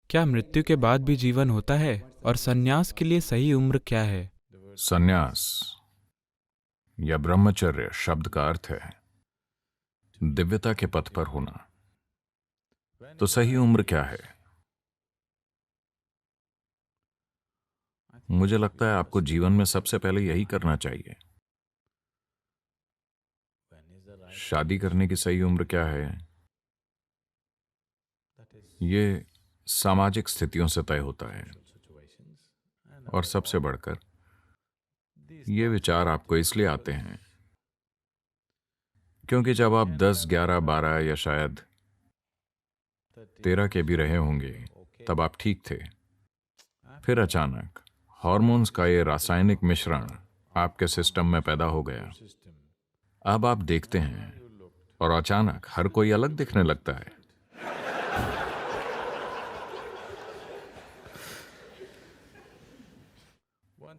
क्या मृत्यु के बाद भी जीवन होता है और संन्यास के लिए सही उम्र क्या है? संन्यास या ब्रह्मचर्य शब्द का अर्थ है दिव्यता के पथ पर होना। तो सही उम्र क्या है? मुझे लगता है आपको जीवन में सबसे पहले यही करना चाहिए। शादी करने की सही उम्र क्या है? ये सामाजिक स्थितियों से तय होता है। और सबसे बढ़कर ये विचार आपको इसलिए आते हैं क्योंकि जब आप 10, 11, 12 या शायद 13 के भी रहे होंगे तब आप ठीक थे। फिर अचानक हॉर्मोन्स का ये रासायनिक मिश्रण आपके सिस्टम में पैदा हो गया। अब आप देखते हैं और अचानक हर कोई अलग दिखने लगता है।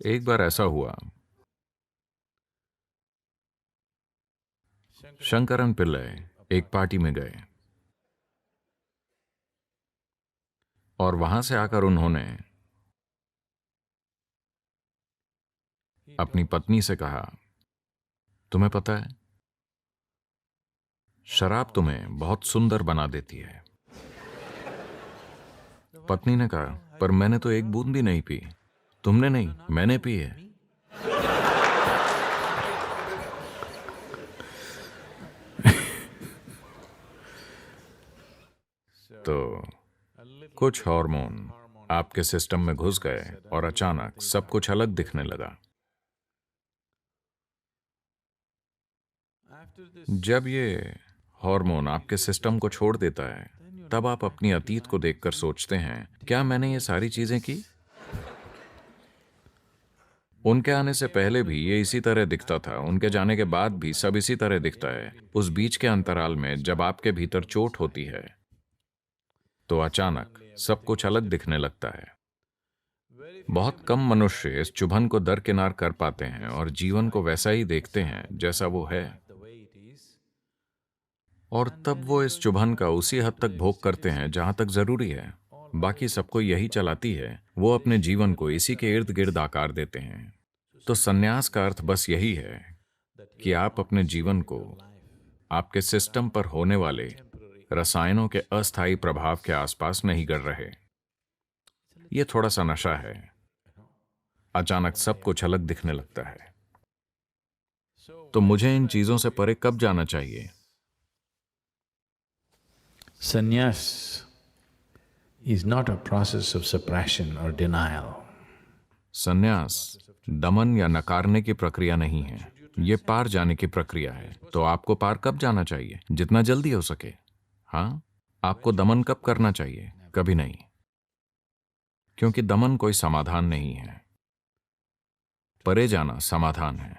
एक बार ऐसा हुआ, शंकरन पिल्लई एक पार्टी में गए और वहां से आकर उन्होंने अपनी पत्नी से कहा, तुम्हें पता है शराब तुम्हें बहुत सुंदर बना देती है। पत्नी ने कहा, पर मैंने तो एक बूंद भी नहीं पी। तुमने नहीं, मैंने पी है। तो कुछ हार्मोन आपके सिस्टम में घुस गए और अचानक सब कुछ अलग दिखने लगा। जब ये हार्मोन आपके सिस्टम को छोड़ देता है तब आप अपनी अतीत को देखकर सोचते हैं, क्या मैंने ये सारी चीजें की? उनके आने से पहले भी ये इसी तरह दिखता था, उनके जाने के बाद भी सब इसी तरह दिखता है। उस बीच के अंतराल में जब आपके भीतर चोट होती है तो अचानक सब कुछ अलग दिखने लगता है। बहुत कम मनुष्य इस चुभन को दरकिनार कर पाते हैं और जीवन को वैसा ही देखते हैं जैसा वो है। और तब वो इस चुभन का उसी हद तक भोग करते हैं जहां तक जरूरी है। बाकी सबको यही चलाती है, वो अपने जीवन को इसी के इर्द गिर्द आकार देते हैं। तो संन्यास का अर्थ बस यही है कि आप अपने जीवन को आपके सिस्टम पर होने वाले रसायनों के अस्थायी प्रभाव के आसपास नहीं कर रहे। ये थोड़ा सा नशा है, अचानक सब कुछ अलग दिखने लगता है। तो मुझे इन चीजों से परे कब जाना चाहिए? Sannyas is not a process of suppression or denial. संन्यास दमन या नकारने की प्रक्रिया नहीं है, ये पार जाने की प्रक्रिया है। तो आपको पार कब जाना चाहिए? जितना जल्दी हो सके। हाँ, आपको दमन कब करना चाहिए? कभी नहीं, क्योंकि दमन कोई समाधान नहीं है। परे जाना समाधान है।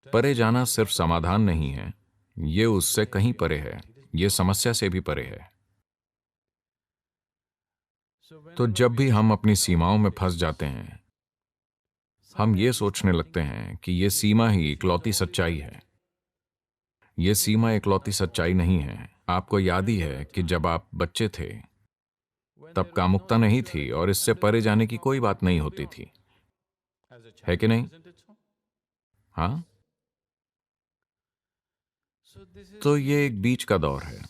परे जाना सिर्फ समाधान नहीं है, ये उससे कहीं परे है, ये समस्या से भी परे है। तो जब भी हम अपनी सीमाओं में फंस जाते हैं, हम ये सोचने लगते हैं कि ये सीमा ही इकलौती सच्चाई है। ये सीमा इकलौती सच्चाई नहीं है। आपको याद ही है कि जब आप बच्चे थे तब कामुकता नहीं थी और इससे परे जाने की कोई बात नहीं होती थी, है कि नहीं? हाँ, तो ये एक बीच का दौर है।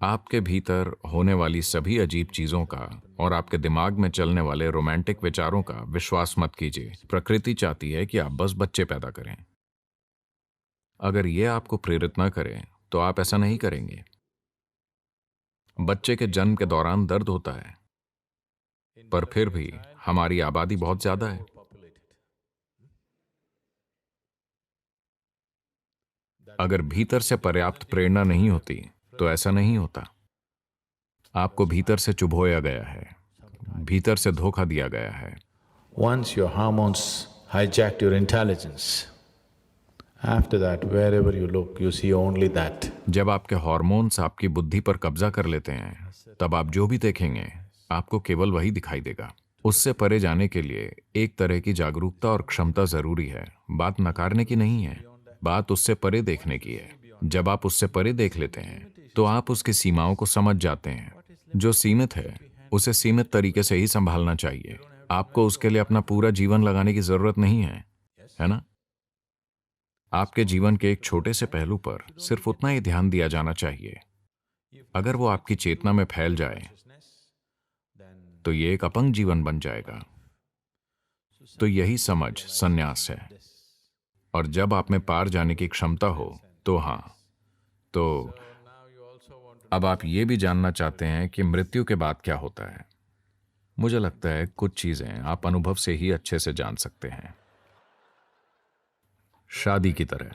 आपके भीतर होने वाली सभी अजीब चीजों का और आपके दिमाग में चलने वाले रोमांटिक विचारों का विश्वास मत कीजिए। प्रकृति चाहती है कि आप बस बच्चे पैदा करें। अगर ये आपको प्रेरित न करे तो आप ऐसा नहीं करेंगे। बच्चे के जन्म के दौरान दर्द होता है, पर फिर भी हमारी आबादी बहुत ज्यादा है। अगर भीतर से पर्याप्त प्रेरणा नहीं होती तो ऐसा नहीं होता। आपको भीतर से चुभोया गया है, भीतर से धोखा दिया गया है। Once your hormones hijacked your intelligence, after that, wherever you look, you see only that. जब आपके हार्मोन्स आपकी बुद्धि पर कब्जा कर लेते हैं, तब आप जो भी देखेंगे आपको केवल वही दिखाई देगा। उससे परे जाने के लिए एक तरह की जागरूकता और क्षमता जरूरी है। बात नकारने की नहीं है, बात उससे परे देखने की है। जब आप उससे परे देख लेते हैं तो आप उसकी सीमाओं को समझ जाते हैं। जो सीमित है उसे सीमित तरीके से ही संभालना चाहिए। आपको उसके लिए अपना पूरा जीवन लगाने की जरूरत नहीं है ना? आपके जीवन के एक छोटे से पहलू पर सिर्फ उतना ही ध्यान दिया जाना चाहिए। अगर वो आपकी चेतना में फैल जाए तो ये एक अपंग जीवन बन जाएगा। तो यही समझ संन्यास है। और जब आप में पार जाने की क्षमता हो तो हाँ, तो अब आप ये भी जानना चाहते हैं कि मृत्यु के बाद क्या होता है। मुझे लगता है कुछ चीजें आप अनुभव से ही अच्छे से जान सकते हैं, शादी की तरह।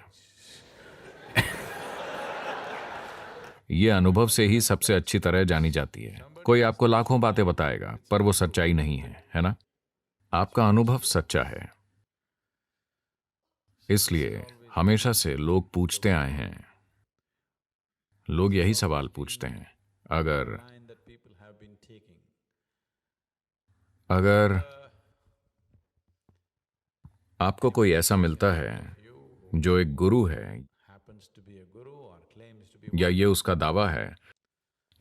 यह अनुभव से ही सबसे अच्छी तरह जानी जाती है। कोई आपको लाखों बातें बताएगा पर वो सच्चाई नहीं है ना? आपका अनुभव सच्चा है। इसलिए हमेशा से लोग पूछते आए हैं, लोग यही सवाल पूछते हैं, अगर आपको कोई ऐसा मिलता है जो एक गुरु है या ये उसका दावा है,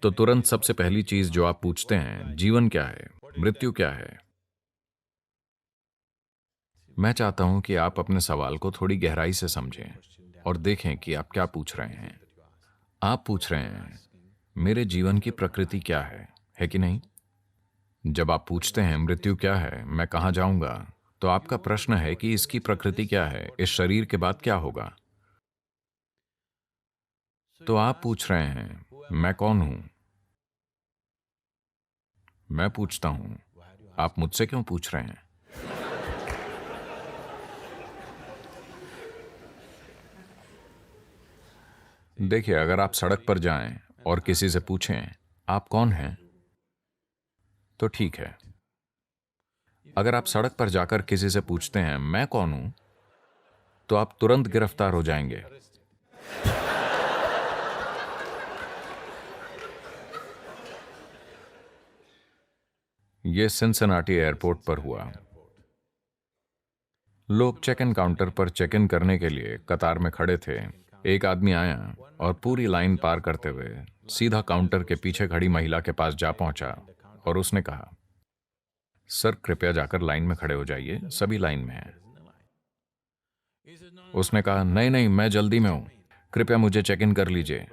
तो तुरंत सबसे पहली चीज जो आप पूछते हैं, जीवन क्या है, मृत्यु क्या है? मैं चाहता हूं कि आप अपने सवाल को थोड़ी गहराई से समझें और देखें कि आप क्या पूछ रहे हैं। आप पूछ रहे हैं, मेरे जीवन की प्रकृति क्या है कि नहीं? जब आप पूछते हैं मृत्यु क्या है, मैं कहां जाऊंगा, तो आपका प्रश्न है कि इसकी प्रकृति क्या है, इस शरीर के बाद क्या होगा। तो आप पूछ रहे हैं, मैं कौन हूं? मैं पूछता हूं, आप मुझसे क्यों पूछ रहे हैं? देखिए, अगर आप सड़क पर जाएं और किसी से पूछें आप कौन हैं, तो ठीक है। अगर आप सड़क पर जाकर किसी से पूछते हैं मैं कौन हूं, तो आप तुरंत गिरफ्तार हो जाएंगे। यह सिंसिनाटी एयरपोर्ट पर हुआ। लोग चेक इन काउंटर पर चेक इन करने के लिए कतार में खड़े थे। एक आदमी आया और पूरी लाइन पार करते हुए सीधा काउंटर के पीछे खड़ी महिला के पास जा पहुंचा और उसने कहा, सर कृपया जाकर लाइन में खड़े हो जाइए, सभी लाइन में हैं। उसने कहा, नहीं नहीं, मैं जल्दी में हूं, कृपया मुझे चेक इन कर लीजिए।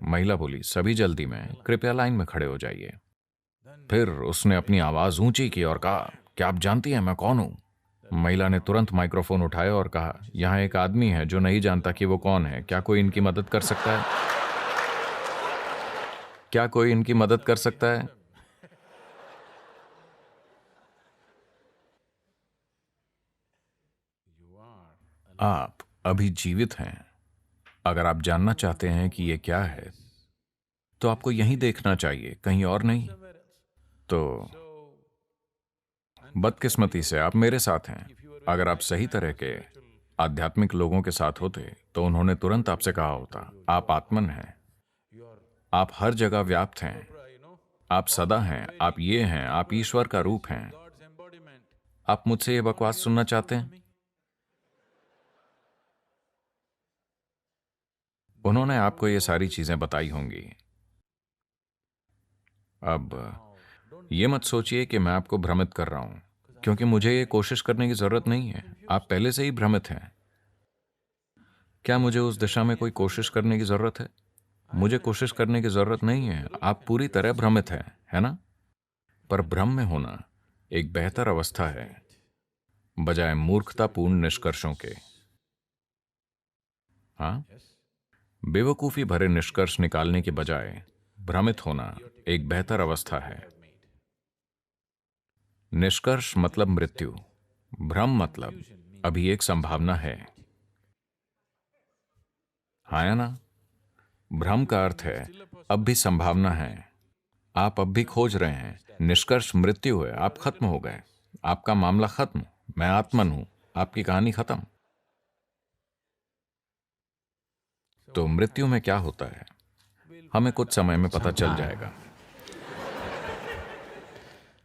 महिला बोली, सभी जल्दी में, कृपया लाइन में खड़े हो जाइए। फिर उसने अपनी आवाज ऊंची की और कहा, क्या आप जानती हैं मैं कौन हूं? महिला ने तुरंत माइक्रोफोन उठाया और कहा, यहां एक आदमी है जो नहीं जानता कि वो कौन है, क्या कोई इनकी मदद कर सकता है? क्या कोई इनकी मदद कर सकता है? आप अभी जीवित हैं। अगर आप जानना चाहते हैं कि ये क्या है, तो आपको यहीं देखना चाहिए, कहीं और नहीं। तो बदकिस्मती से आप मेरे साथ हैं। अगर आप सही तरह के आध्यात्मिक लोगों के साथ होते तो उन्होंने तुरंत आपसे कहा होता, आप आत्मन हैं, आप हर जगह व्याप्त हैं, आप सदा हैं, आप ये हैं, आप ईश्वर का रूप हैं। आप मुझसे ये बकवास सुनना चाहते हैं? उन्होंने आपको ये सारी चीजें बताई होंगी। अब ये मत सोचिए कि मैं आपको भ्रमित कर रहा हूं, क्योंकि मुझे ये कोशिश करने की जरूरत नहीं है। आप पहले से ही भ्रमित हैं। क्या मुझे उस दिशा में कोई कोशिश करने की जरूरत है? मुझे कोशिश करने की जरूरत नहीं है। आप पूरी तरह भ्रमित हैं, है ना? पर भ्रम में होना एक बेहतर अवस्था है, बजाय मूर्खतापूर्ण निष्कर्षों के। हाँ, बेवकूफी भरे निष्कर्ष निकालने के बजाय भ्रमित होना एक बेहतर अवस्था है। निष्कर्ष मतलब मृत्यु, भ्रम मतलब अभी एक संभावना है। हाँ या ना? भ्रम का अर्थ है अब भी संभावना है, आप अब भी खोज रहे हैं। निष्कर्ष मृत्यु है, आप खत्म हो गए, आपका मामला खत्म, मैं आत्मन हूं, आपकी कहानी खत्म। तो मृत्यु में क्या होता है, हमें कुछ समय में पता चल जाएगा।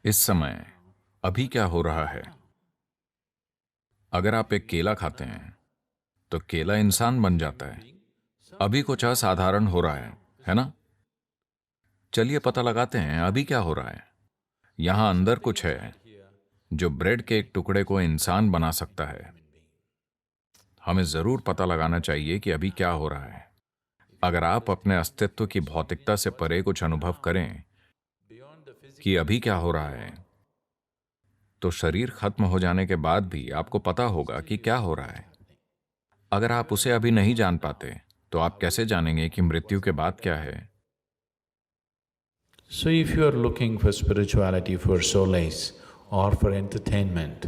इस समय अभी क्या हो रहा है? अगर आप एक केला खाते हैं तो केला इंसान बन जाता है। अभी कुछ असाधारण हो रहा है ना? चलिए पता लगाते हैं अभी क्या हो रहा है। यहाँ अंदर कुछ है जो ब्रेड के एक टुकड़े को इंसान बना सकता है। हमें जरूर पता लगाना चाहिए कि अभी क्या हो रहा है। अगर आप अपने अस्तित्व की भौतिकता से परे कुछ अनुभव करें कि अभी क्या हो रहा है, तो शरीर खत्म हो जाने के बाद भी आपको पता होगा कि क्या हो रहा है। अगर आप उसे अभी नहीं जान पाते तो आप कैसे जानेंगे कि मृत्यु के बाद क्या है? So if you are looking for spirituality, for solace or for entertainment,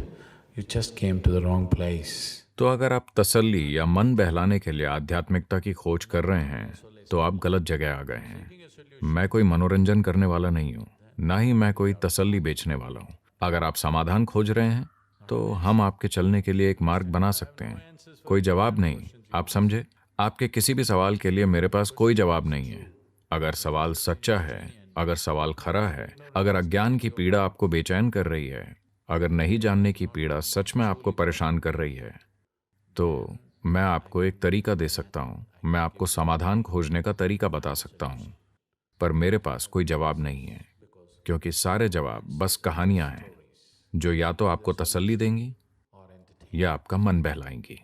you just came to the wrong place. तो अगर आप तसल्ली या मन बहलाने के लिए आध्यात्मिकता की खोज कर रहे हैं तो आप गलत जगह आ गए हैं। मैं कोई मनोरंजन करने वाला नहीं हूँ, ना ही मैं कोई तसल्ली बेचने वाला हूँ। अगर आप समाधान खोज रहे हैं तो हम आपके चलने के लिए एक मार्ग बना सकते हैं। कोई जवाब नहीं, आप समझे? आपके किसी भी सवाल के लिए मेरे पास कोई जवाब नहीं है। अगर सवाल सच्चा है, अगर सवाल खरा है, अगर अज्ञान की पीड़ा आपको बेचैन कर रही है, अगर नहीं जानने की पीड़ा सच में आपको परेशान कर रही है, तो मैं आपको एक तरीका दे सकता हूँ। मैं आपको समाधान खोजने का तरीका बता सकता हूँ, पर मेरे पास कोई जवाब नहीं है, क्योंकि सारे जवाब बस कहानियां हैं जो या तो आपको तसल्ली देंगी या आपका मन बहलाएंगी।